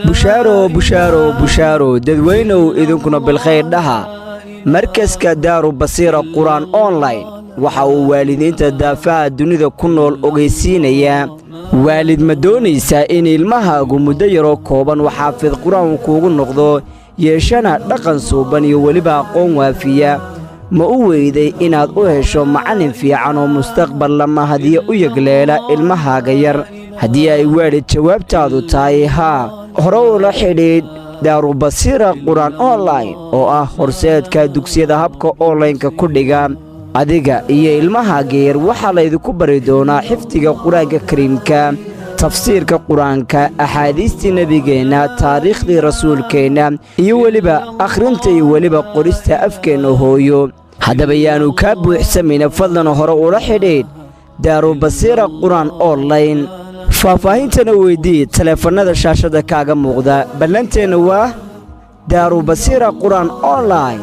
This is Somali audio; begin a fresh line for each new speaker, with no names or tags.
bushaaro bushaaro bushaaro dadweynow idinkuna bilkhayr dhaha markaska daaru basiira quraan online waxa uu waalidiinta daafaha dunida ku nool ogeysiinayaa waalid ma doonaysaa in ilmahaagu muddo yaroo kooban uu xaafid quraan kuugu noqdo yeeshana dhaqan suuban iyo weliba aqoon waafiya ma u weyday inaad u hesho macallin fiican oo mustaqbal lama hadiya u yagleela ilmahaaga yar haddii ay waalid jawaabtaadu tahay haa hore ula xidhiidh daaru basiira quraan online oo ah horseedka dugsiyada habka online-ka ku dhiga adiga iyo ilmahaaga yar waxaa laydinku bari doonaa xifdiga qur-aanka kariimka tafsiirka qur-aanka axaadiistii nebigeenna taariikhdii rasuulkeenna iyo weliba akhrinta iyo weliba qorista afkeenna hooyo haddaba yaanu kaa buuxsamayna fadlan hore ula xidhiidh daaru basiira quraan online faahfaahintana weydii taleefannada shaashada kaaga muuqda ballanteenna waa daaru basiira quraan online